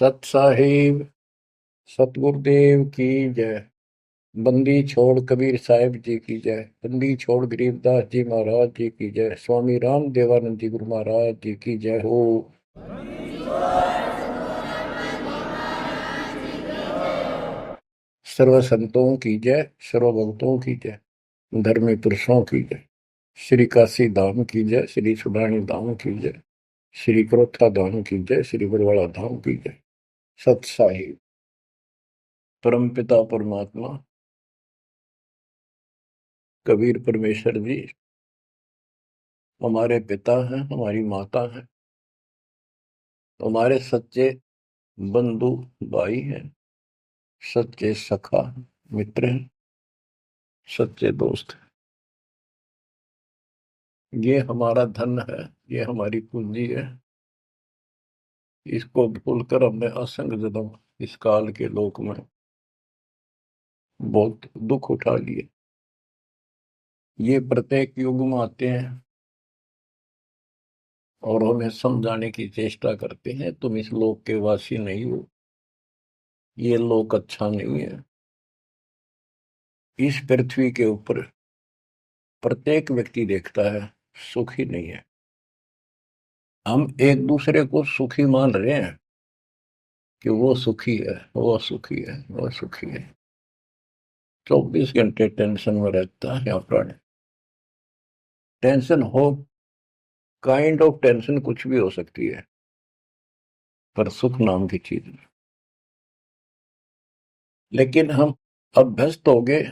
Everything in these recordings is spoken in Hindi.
सत साहिब सतगुरुदेव की जय। बंदी छोड़ कबीर साहिब जी की जय। बंदी छोड़ गरीबदास जी महाराज जी की जय। स्वामी राम देवानंद जी गुरु महाराज जी की जय हो। सर्व संतों की जय, सर्व भक्तों की जय, धर्मी पुरुषों की जय। श्री काशी धाम की जय, श्री सुडानी धाम की जय, श्री क्रोथा धाम की जय, श्री बरवाड़ा धाम की जय। सत साहिब परम पिता परमात्मा कबीर परमेश्वर जी हमारे पिता हैं, हमारी माता हैं, हमारे सच्चे बंधु भाई हैं, सच्चे सखा मित्र हैं, सच्चे दोस्त हैं। ये हमारा धन है, ये हमारी पूंजी है। इसको भूलकर हमने असंग जन्म इस काल के लोक में बहुत दुख उठा लिए। ये प्रत्येक युग में आते हैं और हमें समझाने की चेष्टा करते हैं, तुम इस लोक के वासी नहीं हो, ये लोक अच्छा नहीं है। इस पृथ्वी के ऊपर प्रत्येक व्यक्ति देखता है सुख ही नहीं है। हम एक दूसरे को सुखी मान रहे हैं कि वो सुखी है, वो सुखी है, वो सुखी है। 24 घंटे टेंशन में रहता है यहाँ प्राणी। टेंशन हो, काइंड ऑफ टेंशन कुछ भी हो सकती है, पर सुख नाम की चीज नहीं। लेकिन हम अभ्यस्त हो गए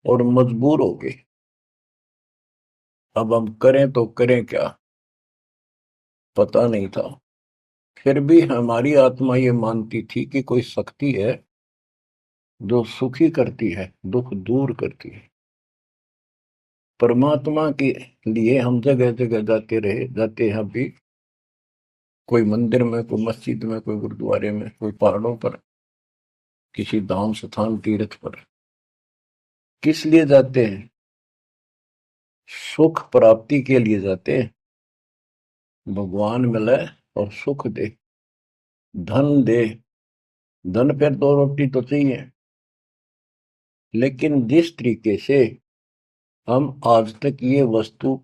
और मजबूर हो गए। अब हम करें तो करें क्या, पता नहीं था। फिर भी हमारी आत्मा ये मानती थी कि कोई शक्ति है जो सुखी करती है, दुख दूर करती है। परमात्मा के लिए हम जगह जगह जाते रहे, जाते हैं अभी। कोई मंदिर में, कोई मस्जिद में, कोई गुरुद्वारे में, कोई पहाड़ों पर, किसी धाम स्थान तीर्थ पर। किस लिए जाते हैं? सुख प्राप्ति के लिए जाते हैं। भगवान मिले और सुख दे, धन दे। धन पे दो रोटी तो चाहिए, लेकिन जिस तरीके से हम आज तक ये वस्तु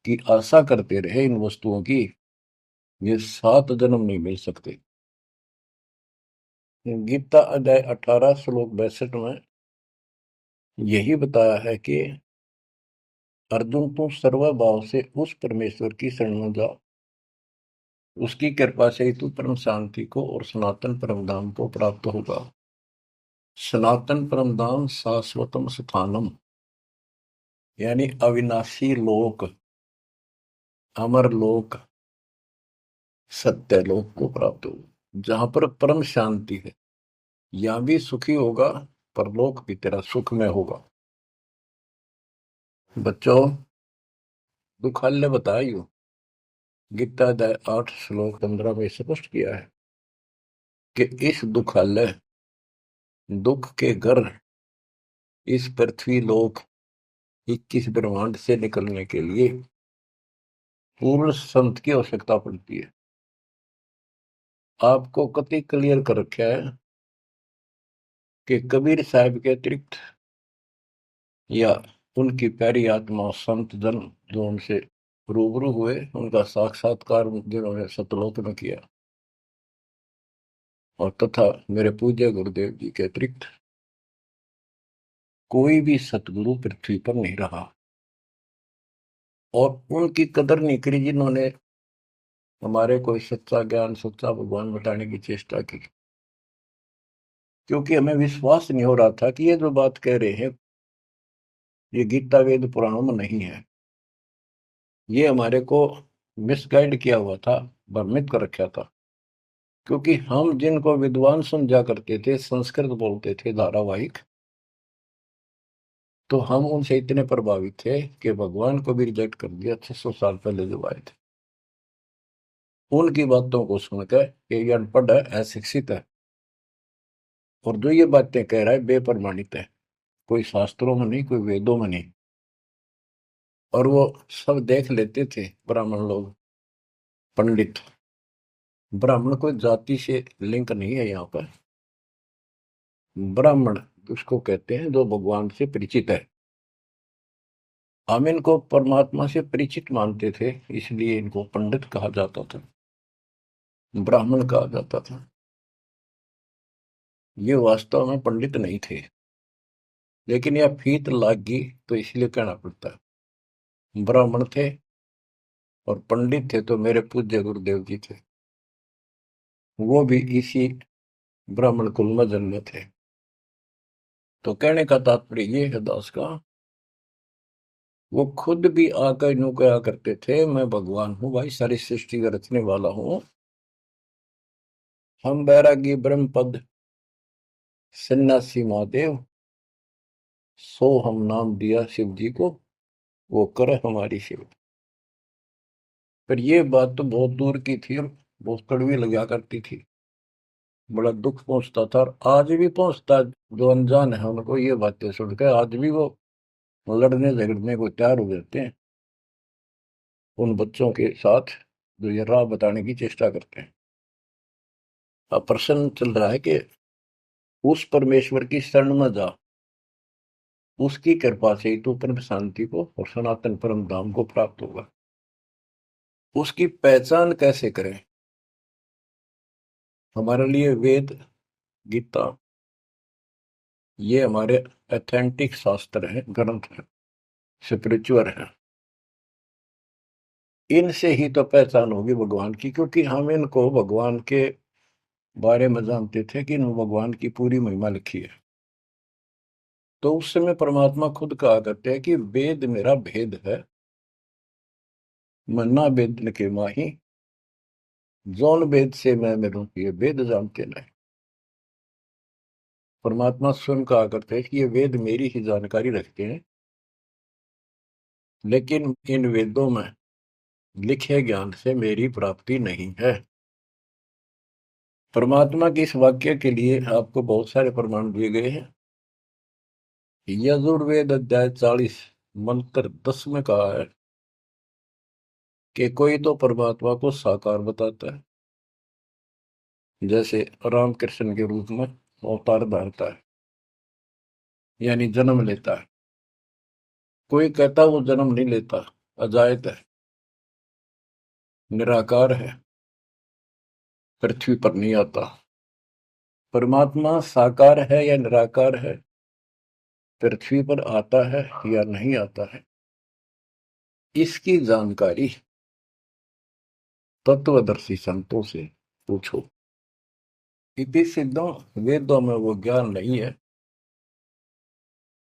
की आशा करते रहे, इन वस्तुओं की, ये 7 जन्म नहीं मिल सकते। गीता अध्याय 18 श्लोक 62 में यही बताया है कि अर्जुन तुम सर्वभाव से उस परमेश्वर की शरण में जाओ, उसकी कृपा से ही तू परम शांति को और सनातन परम धाम को प्राप्त होगा। सनातन परम धाम शाश्वतम स्थानम, यानी अविनाशी लोक, अमर लोक, सत्य लोक को प्राप्त होगा, जहां पर परम शांति है। यहां भी सुखी होगा, परलोक भी तेरा सुख में होगा। बच्चों, दुखालय बताइयो, गीता अध्याय 8 श्लोक 15 में स्पष्ट किया है कि इस दुखालय, दुख के घर, इस पृथ्वी लोक 21 ब्रह्मांड से निकलने के लिए पूर्ण संत की आवश्यकता पड़ती है। आपको कति क्लियर कर रखा है कि कबीर साहब के अतिरिक्त या उनकी प्यारी आत्मा संत जन जो उनसे रूबरू हुए, उनका साक्षात्कार जिन्होंने सतलोक में किया, और तथा मेरे पूज्य गुरुदेव जी के अतिरिक्त कोई भी सतगुरु पृथ्वी पर नहीं रहा। और उनकी कदर नहीं करी जिन्होंने हमारे कोई सच्चा ज्ञान, सच्चा भगवान बताने की चेष्टा की। क्योंकि हमें विश्वास नहीं हो रहा था कि ये जो बात कह रहे हैं ये गीता वेद पुराणों में नहीं है। ये हमारे को मिसगाइड किया हुआ था, भ्रमित कर रखा था। क्योंकि हम जिनको विद्वान समझा करते थे, संस्कृत बोलते थे धारावाहिक, तो हम उनसे इतने प्रभावित थे कि भगवान को भी रिजेक्ट कर दिया 600 साल पहले जो आए थे। उनकी बातों को सुनकर ये अनपढ़ है, अशिक्षित है, और जो ये बातें कह रहा है बेप्रमाणित है, कोई शास्त्रों में नहीं, कोई वेदों में नहीं। और वो सब देख लेते थे ब्राह्मण लोग, पंडित, ब्राह्मण कोई जाति से लिंक नहीं है यहाँ पर। ब्राह्मण उसको कहते हैं जो भगवान से परिचित है। हम इनको परमात्मा से परिचित मानते थे, इसलिए इनको पंडित कहा जाता था, ब्राह्मण कहा जाता था। ये वास्तव में पंडित नहीं थे, लेकिन यह फीत लाग गई तो इसलिए कहना पड़ता है। ब्राह्मण थे और पंडित थे तो मेरे पूज्य गुरुदेव जी थे, वो भी इसी ब्राह्मण कुल में जन्मे थे। तो कहने का तात्पर्य ये है दास का, वो खुद भी आकर यूं कहा करते थे, मैं भगवान हूं भाई, सारी सृष्टि का रचने वाला हूं। हम बैरागी ब्रह्म पद सन्यासी महादेव, सो हम नाम दिया शिव जी को, वो करे हमारी सेवा। पर ये बात तो बहुत दूर की थी और बहुत कड़वी लगा करती थी, बड़ा दुख पहुंचता था और आज भी पहुंचता है। जो अनजान है उनको ये बातें सुनकर आज भी वो लड़ने झगड़ने को तैयार हो जाते हैं उन बच्चों के साथ जो ये राह बताने की चेष्टा करते हैं। अब प्रश्न चल रहा है कि उस परमेश्वर की शरण में जा, उसकी कृपा से ही तू परम शांति को और सनातन परम धाम को प्राप्त होगा। उसकी पहचान कैसे करें? हमारे लिए वेद, गीता, ये हमारे ऑथेंटिक शास्त्र हैं, ग्रंथ हैं, स्पिरिचुअल हैं। इनसे ही तो पहचान होगी भगवान की, क्योंकि हम इनको भगवान के बारे में जानते थे कि इन भगवान की पूरी महिमा लिखी है। तो उस समय परमात्मा खुद कहा करते हैं कि वेद मेरा भेद है, मन्ना वेद के माही, जौन वेद से मैं मेरू ये वेद जानते नहीं। परमात्मा स्वयं कहा करते हैं कि ये वेद मेरी ही जानकारी रखते हैं, लेकिन इन वेदों में लिखे ज्ञान से मेरी प्राप्ति नहीं है। परमात्मा के इस वाक्य के लिए आपको बहुत सारे प्रमाण दिए गए हैं। यजुर्वेद अध्याय 40 मंत्र 10 में कहा है कि कोई तो परमात्मा को साकार बताता है, जैसे रामकृष्ण के रूप में अवतार धारता है, यानी जन्म लेता है। कोई कहता वो जन्म नहीं लेता, अजायत है, निराकार है, पृथ्वी पर नहीं आता। परमात्मा साकार है या निराकार है, पृथ्वी पर आता है या नहीं आता है, इसकी जानकारी तत्वदर्शी संतों से पूछो। इति सिद्धों, वेदों में वो ज्ञान नहीं है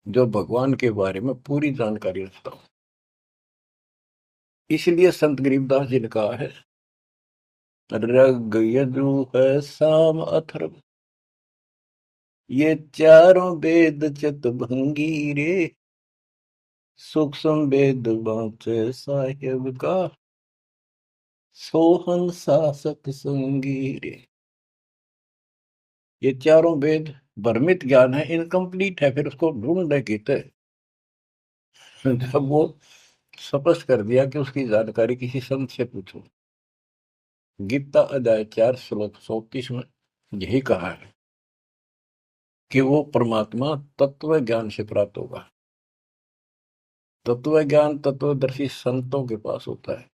जो भगवान के बारे में पूरी जानकारी रखता हो। इसलिए संत गरीबदास जी ने कहा है, ऋग यजु है साम अथर्व, ये चारों वेद चतुर्भंगी रे, सूक्ष्म वेद बाँचे साहेब का, सोहन शासक संगी रे। ये चारों वेद भ्रमित ज्ञान है, इनकम्प्लीट है, फिर उसको ढूंढने की थे। जब वो स्पष्ट कर दिया कि उसकी जानकारी किसी संत से पूछो। गीता अध्याय 4 श्लोक 34 में यही कहा है कि वो परमात्मा तत्व ज्ञान से प्राप्त होगा। तत्व ज्ञान तत्वदर्शी संतों के पास होता है।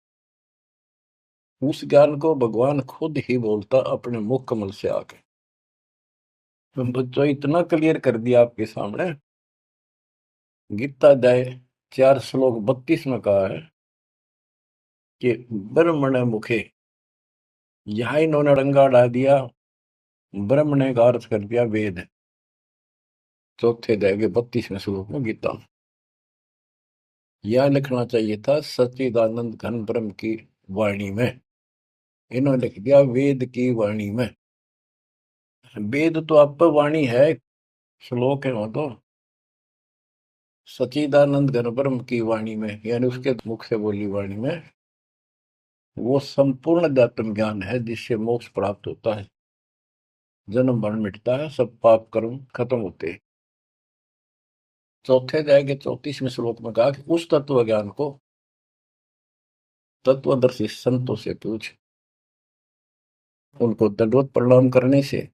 उस ज्ञान को भगवान खुद ही बोलता अपने मुख कमल से आके। तो बच्चों इतना क्लियर कर दिया आपके सामने। गीता अध्याय 4 श्लोक 32 में कहा है कि ब्रह्मण मुखे, यहां इन्होंने रंगा डाल दिया, ब्रह्म ने का अर्थ कर दिया वेद। चौथे अध्याय के 32वें श्लोक में गीता। यह लिखना चाहिए था सच्चिदानंद घन ब्रह्म की वाणी में, इन्होंने लिख दिया वेद की वाणी में। वेद तो आप पर वाणी है, श्लोक है वो तो। सच्चिदानंद घन ब्रह्म की वाणी में, यानी उसके मुख से बोली वाणी में, वो संपूर्ण अध्यात्म ज्ञान है जिससे मोक्ष प्राप्त होता है, जन्म मरण मिटता है, सब पाप कर्म खत्म होते हैं। चौथे अध्याय के 34वें श्लोक में कहा कि उस तत्व ज्ञान को तत्वदर्शी संतों से पूछ। उनको दंडवत प्रणाम करने से,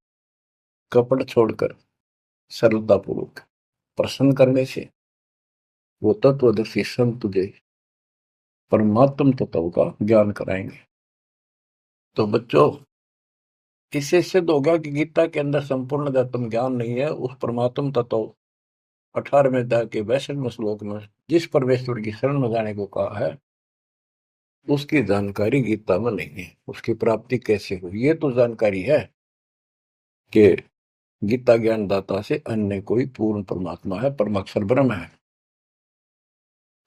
कपट छोड़कर सरलतापूर्वक प्रसन्न करने से वो तत्वदर्शी संत तुझे परमात्म तत्व का ज्ञान कराएंगे। तो बच्चों, इससे सिद्ध होगा कि गीता के अंदर संपूर्ण आत्म ज्ञान नहीं है। उस परमात्म तत्व 18वें अध्याय के 62वें श्लोक में जिस परमेश्वर की शरण में जाने को कहा है, उसकी जानकारी गीता में नहीं है। उसकी प्राप्ति कैसे हुई, ये तो जानकारी है कि गीता ज्ञानदाता से अन्य कोई पूर्ण परमात्मा है, परमाक्षर ब्रह्म है।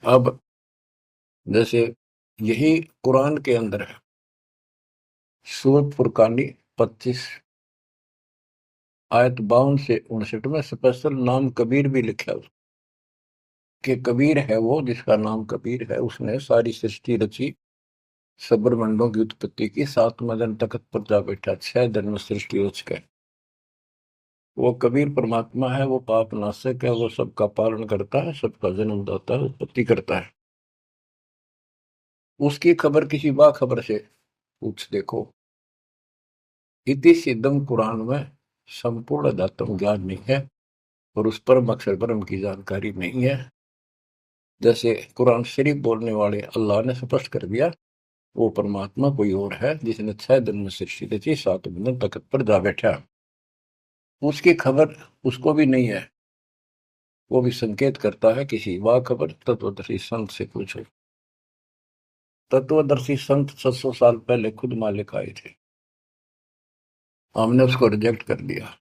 अब जैसे यही कुरान के अंदर है, सूरत फुरकानी 25 आयत 52 से 59 में स्पेशल नाम कबीर भी लिखा है कि कबीर है वो जिसका नाम कबीर है, उसने सारी सृष्टि रची, सब ब्रह्मांडों की उत्पत्ति की, 7वें दिन तख्त पर जा बैठा, 6 दिन में सृष्टि रच गए। वो कबीर परमात्मा है, वो पाप नाशक है, वो सबका पालन करता है, सबका जन्म दाता है, उत्पत्ति करता है। उसकी खबर किसी बाखबर से पूछ देखो। इति सिद्धम कुरान में संपूर्ण दातम ज्ञान नहीं है और उस परम अक्षर ब्रह्म की जानकारी नहीं है। जैसे कुरान शरीफ बोलने वाले अल्लाह ने स्पष्ट कर दिया, वो परमात्मा कोई और है जिसने 6 दिन में सृष्टि रची, 7वें दिन तख्त पर जा बैठा। उसकी खबर उसको भी नहीं है। वो भी संकेत करता है किसी बाखबर तत्वदर्शी संत से पूछो। तत्वदर्शी संत 700 साल पहले खुद मालिक आए थे, हमने उसको रिजेक्ट कर दिया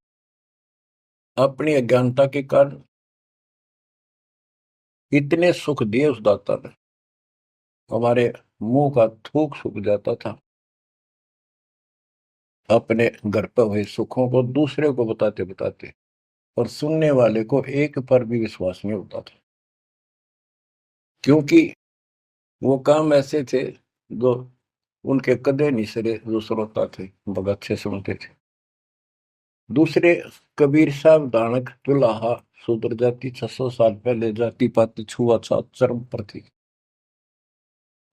अपनी अज्ञानता के कारण। इतने सुख दिए उस दाता ने, हमारे मुंह का थूक सूख जाता था। अपने घर पर हुए सुखों को दूसरे को बताते बताते, और सुनने वाले को एक पर भी विश्वास नहीं होता था, क्योंकि वो काम ऐसे थे जो उनके कदे नहीं सरे, जो श्रोता थे बहुत अच्छे सुनते थे। दूसरे कबीर साहब दानक दुल्हा शूद्र जाति 600 साल पहले जाति पाति छुआछूत चरम पर थी।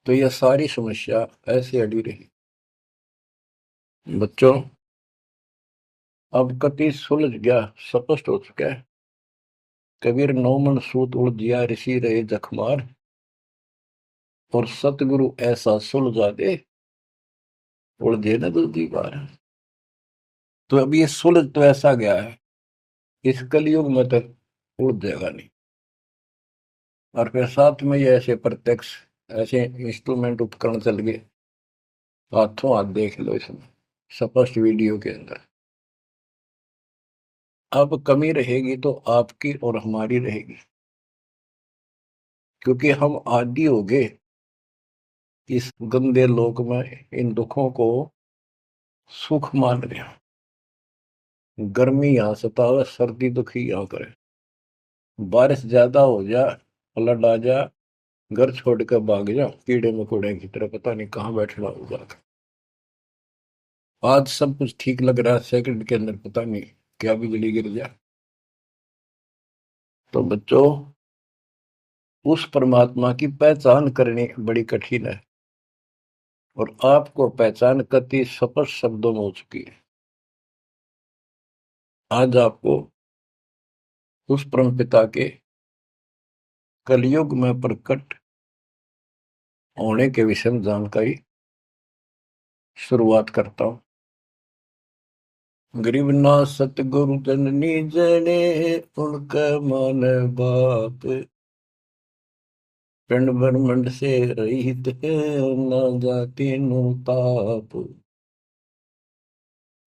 तो यह सारी समस्या ऐसे अड़ी रही। बच्चों, अब कति सुलझ गया, स्पष्ट हो चुका है। कबीर 9 मन सूत उलझिया ऋषि रहे जखमार, और सतगुरु ऐसा सुलझा दे उलझे न दूसरी बार। तो अब ये सुलझ तो ऐसा गया है, इस कलयुग में तो उलझ जाएगा नहीं। और फिर साथ में ये ऐसे प्रत्यक्ष ऐसे इंस्ट्रूमेंट उपकरण चल गए, हाथों हाथ देख लो इसमें स्पष्ट वीडियो के अंदर। अब कमी रहेगी तो आपकी और हमारी रहेगी, क्योंकि हम आदी हो गए इस गंदे लोक में इन दुखों को सुख मान रहे हैं। गर्मी यहाँ सतावे, सर्दी दुखी यहाँ करे, बारिश ज्यादा हो जा, फ्लड आ जा, घर छोड़ कर भाग जा कीड़े मकोड़े की तरह, पता नहीं कहाँ बैठना होगा। आज सब कुछ ठीक लग रहा है, सेकंड के अंदर पता नहीं क्या बिजली गिर जाए। तो बच्चों, उस परमात्मा की पहचान करनी बड़ी कठिन है, और आपको पहचान कति स्पष्ट शब्दों में हो चुकी है। आज आपको उस परम पिता के कलयुग में प्रकट होने के विषय में जानकारी शुरुआत करता हूं। गरीब ना सतगुरु जननी जने, उनका मान बाप, पिंड ब्रह्मंड से रहित है, ना जाति नु ताप।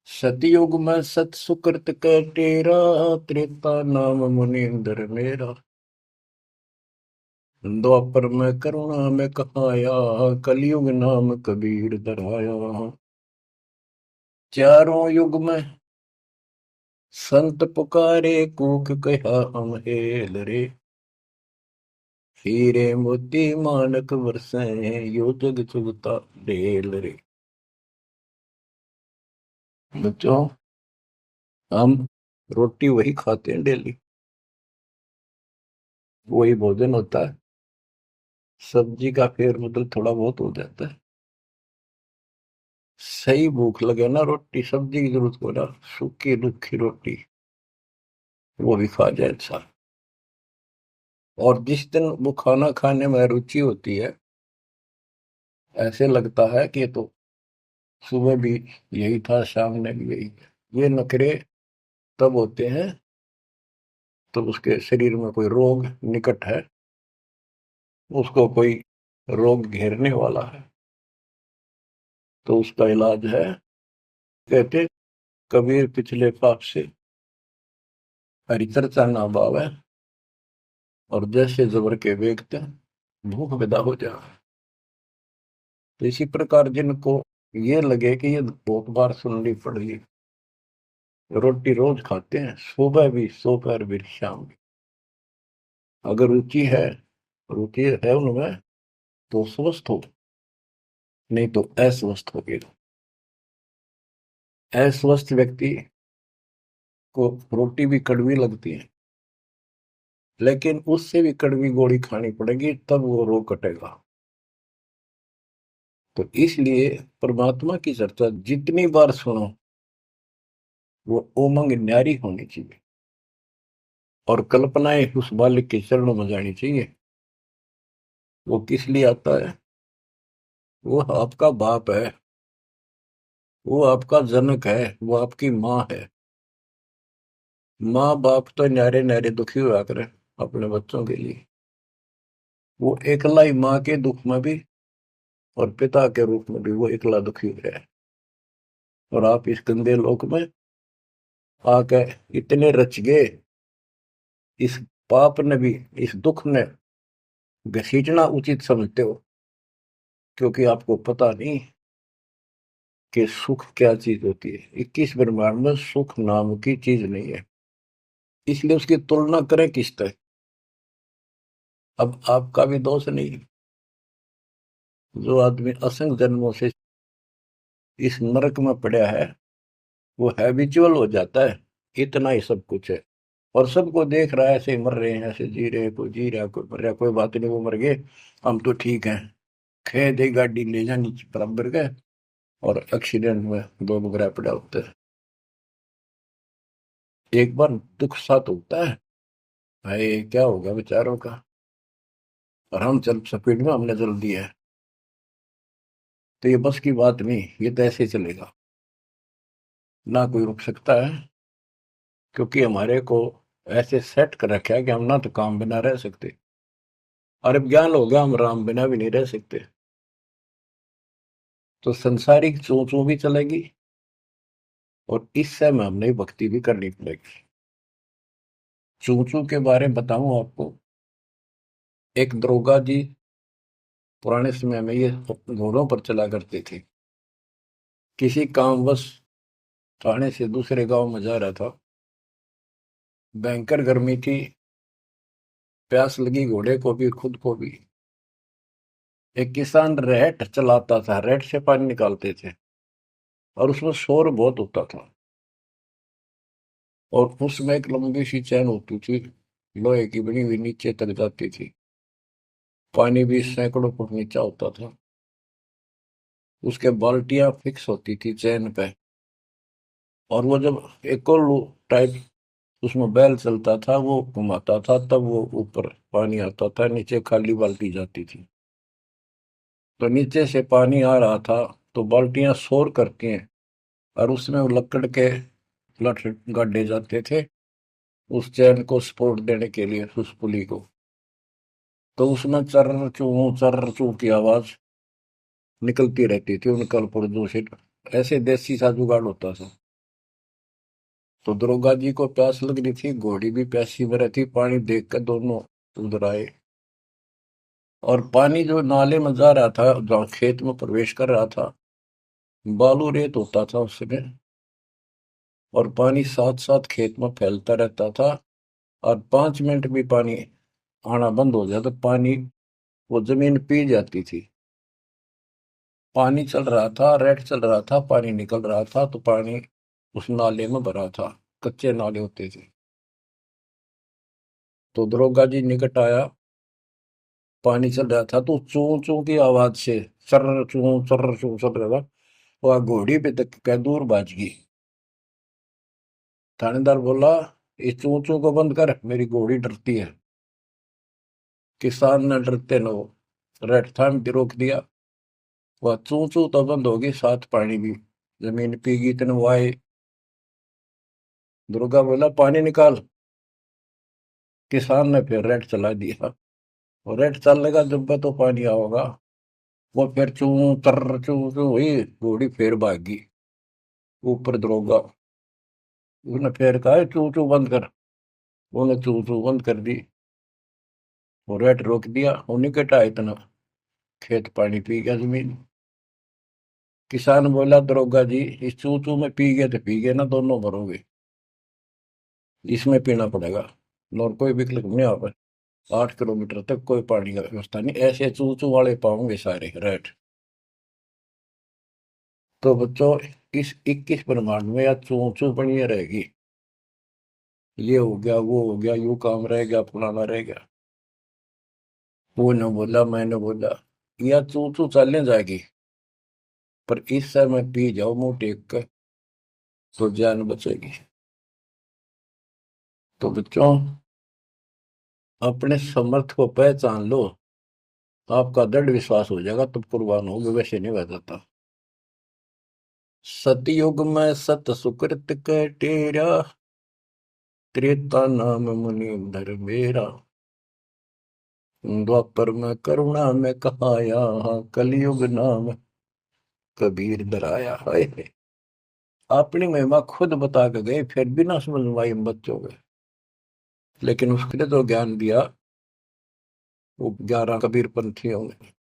सतयुग में सत सुकृत का तेरा, त्रेता नाम मुनींद्र मेरा। द्वापर में करुणा में कहाया, कलयुग नाम कबीर धराया। चारों युग में संत पुकारे, कूक कहा हम हेल रे। हीरे मोती मानक बरसे, यो जग चुगता ढेल रे। बच्चों, हम रोटी वही खाते हैं डेली, वही भोजन होता है, सब्जी का फेर बदल थोड़ा बहुत हो जाता है। सही भूख लगे ना, रोटी सब्जी की जरूरत को ना, सूखी रुखी रोटी वो भी खा जाए इंसान। और जिस दिन वो खाना खाने में रुचि होती है, ऐसे लगता है कि ये तो सुबह भी यही था, शाम ने भी यही है। ये नखरे तब होते हैं तो उसके शरीर में कोई रोग निकट है, उसको कोई रोग घेरने वाला है। तो उसका इलाज है, कहते कबीर पिछले पाप से हरि चर्चा ना बावे, और जैसे जबर के वेगते भूख विदा हो जाए। तो इसी प्रकार जिनको ये लगे कि ये बहुत बार सुननी पड़ेगी, रोटी रोज खाते हैं, सुबह भी दोपहर भी शाम भी, अगर रुचि है उनमें, तो स्वस्थ हो, नहीं तो अस्वस्थ हो गए। अस्वस्थ व्यक्ति को रोटी भी कड़वी लगती है, लेकिन उससे भी कड़वी गोली खानी पड़ेगी, तब वो रोग कटेगा। तो इसलिए परमात्मा की चर्चा जितनी बार सुनो, वो उमंग न्यारी होनी चाहिए, और कल्पनाएं उस बालक के चरणों में जानी चाहिए। वो किस लिए आता है? वो आपका बाप है, वो आपका जनक है, वो आपकी माँ है। माँ बाप तो न्यारे न्यारे दुखी हुआ करे अपने बच्चों के लिए। वो एकला ही माँ के दुख में भी और पिता के रूप में भी वो एकला दुखी हो रहा है। और आप इस गंदे लोक में आके इतने रच गए, इस पाप ने भी, इस दुख ने घसीटना उचित समझते हो, क्योंकि आपको पता नहीं कि सुख क्या चीज होती है। 21 ब्रह्मांड में सुख नाम की चीज नहीं है, इसलिए उसकी तुलना करें किससे? अब आपका भी दोष नहीं। जो आदमी असंख्य जन्मों से इस नरक में पड़ा है, वो हैबिचुअल हो जाता है, इतना ही सब कुछ है। और सबको देख रहा है, ऐसे मर रहे हैं, ऐसे जी रहे हैं, कोई जी रहा, कोई मर रहा, कोई बात नहीं, वो मर गए, हम तो ठीक हैं। खे दे गाड़ी ले जानी बराबर का, और एक्सीडेंट में दो बगैर पड़ा होता है। एक बार दुख साथ होता है, भाई क्या होगा बेचारों का, और हम चल स्पीड में हमने चल दिया है, तो ये बस की बात नहीं, ये तो ऐसे चलेगा, ना कोई रुक सकता है। क्योंकि हमारे को ऐसे सेट कर रखा है कि हम ना तो काम बिना रह सकते, और अब ज्ञान हो गया हम राम बिना भी नहीं रह सकते। तो संसारिक चू चू भी चलेगी, और इस समय हमने भक्ति भी करनी पड़ेगी। चू चू के बारे में बताऊं आपको, एक दरोगा जी पुराने समय में ये घोड़ों पर चला करते थे। किसी कामवश थाने से दूसरे गांव में जा रहा था, भयंकर गर्मी थी, प्यास लगी घोड़े को भी खुद को भी। एक किसान रेहट चलाता था, रेहट से पानी निकालते थे, और उसमें शोर बहुत होता था। और उसमें एक लंबी सी चैन होती थी, लोहे की बनी हुई, नीचे तक जाती थी। पानी भी सैकड़ों फुट नीचा होता था। उसके बाल्टियां फिक्स होती थी चैन पे, और वो जब एक और टाइप उसमें बैल चलता था, वो घुमाता था, तब वो ऊपर पानी आता था, नीचे खाली बाल्टी जाती थी। तो नीचे से पानी आ रहा था, तो बाल्टियां शोर करती हैं, और उसमें वो लकड़ के लठ गाड़े जाते थे उस चैन को सपोर्ट देने के लिए, उस पुली को। तो उसमें चर्र चू की आवाज निकलती रहती थी, उनका पुर्जों से। ऐसे देसी सा जुगाड़ होता था। तो दरोगा जी को प्यास लग रही थी, घोड़ी भी प्यासी में रहती, पानी देख कर दोनों उधर आए। और पानी जो नाले में जा रहा था, जहाँ खेत में प्रवेश कर रहा था, बालू रेत होता था उसमें, और पानी साथ साथ खेत में फैलता रहता था। और 5 मिनट भी पानी आना बंद हो जाए तो पानी, वो जमीन पी जाती थी। पानी चल रहा था, रेड चल रहा था, पानी निकल रहा था, तो पानी उस नाले में भरा था, कच्चे नाले होते थे। तो दरोगा जी निकट आया, पानी चल रहा था, तो चू चू की आवाज से, चर चू चर चू चल रहा था। वह घोड़ी पे तक कै दूर भाज गई। थानेदार बोला, इस चू चू को बंद कर, मेरी घोड़ी डरती है। किसान ने डरते न रेड थाम के रोक दिया। वह चू चू तो बंद होगी, साथ पानी भी। जमीन पीगी इतने वो आए। दुर्गा बोला, पानी निकाल। किसान ने फिर रेड चला दिया, और रेड चलने का जब तो पानी आओगा। वो फिर चू तर चू चू हुई, घोड़ी फिर भागी। ऊपर दरोगा, उसने फिर कहा, चू चू बंद कर। उन्हें चू चू बंद कर दी, और रेड रोक दिया। उन्हीं के टा इतना खेत पानी पी गया जमीन। किसान बोला, दरोगा जी, इस चू चू में पी गए तो पी गए ना, दोनों मरोगे। इसमें पीना पड़ेगा, और कोई विकल्प नहीं आ पाए। 8 किलोमीटर तक कोई पानी का व्यवस्था नहीं, ऐसे चू चू वाले पाओगे सारे रेड। तो बच्चों, इस 21 ब्रह्मांड में या चू चू बनी रहेगी। ये हो गया, वो हो गया, यू काम रह गया, फलाना रह गया। वो न बोला, मैंने बोला, या चू चू चलने जाएगी। पर इस समय पी जाओ मुंह टेक कर, तो जान बचेगी। तो बच्चों, अपने समर्थ को पहचान लो, आपका दृढ़ विश्वास हो जाएगा, तब कुर्बान होगे, वैसे नहीं बह जाता। सतयुग में सत सुकृत के तेरा, त्रेता नाम मुनि धर मेरा। द्वापर में करुणा में कहाया, कलयुग नाम कबीर धराया। है अपनी महिमा खुद बता के गए, फिर भी ना समझ में आई हम बच्चों के। लेकिन उसने तो ज्ञान दिया, वो 11 कबीर पंथियों ने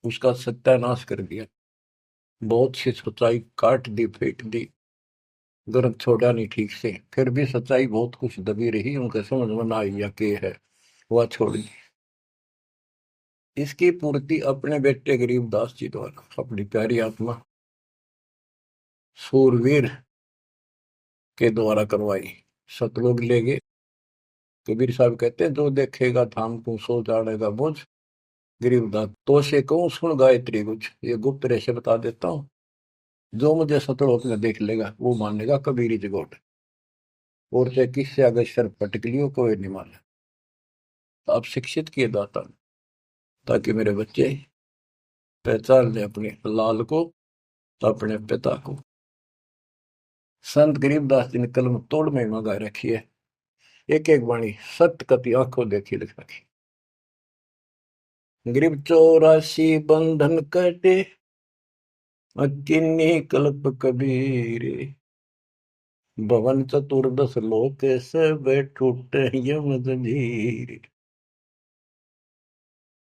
उसका सत्यानाश कर दिया। बहुत सी सच्चाई काट दी, फेंक दी, ग्रंथ छोड़ा नहीं ठीक से। फिर भी सच्चाई बहुत कुछ दबी रही, उनके समझ में ना आई या के है, वह छोड़ दी। इसकी पूर्ति अपने बेटे गरीबदास जी द्वारा, अपनी प्यारी आत्मा सूरवीर के द्वारा करवाई। सतलोक ले गए। कबीर साहब कहते हैं, जो देखेगा धाम को सो जानेगा बुझ। गरीबदास, तो से कहूं सुन गायत्री कुछ, ये गुप्त रहस्य बता देता हूँ। जो मुझे सतलोक में देख लेगा, वो मानेगा कबीरी जगोट। और चाहे किससे अगर सर पटक लियो, कोई नहीं माने। आप शिक्षित किए दाता, ताकि मेरे बच्चे पहचान ले अपने लाल को, अपने पिता को। संत गरीबदास जी ने कलम तोड़ में मंगा रखी है। एक एक वाणी सत्य कति आंखों देखी लिख रखी। गरीब 84 बंधन कटे, किन्नी कल्प कबीर। भवन चतुर्दश लोक सब टूटे यम जंजीर।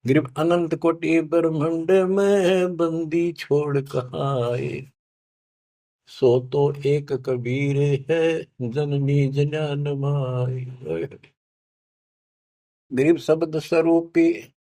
गरीब अनंत कोटि ब्रह्मांड में बंदी छोड़ कहाए। सो तो एक कबीर है, जननी जनान माई। गरीब शब्द स्वरूपी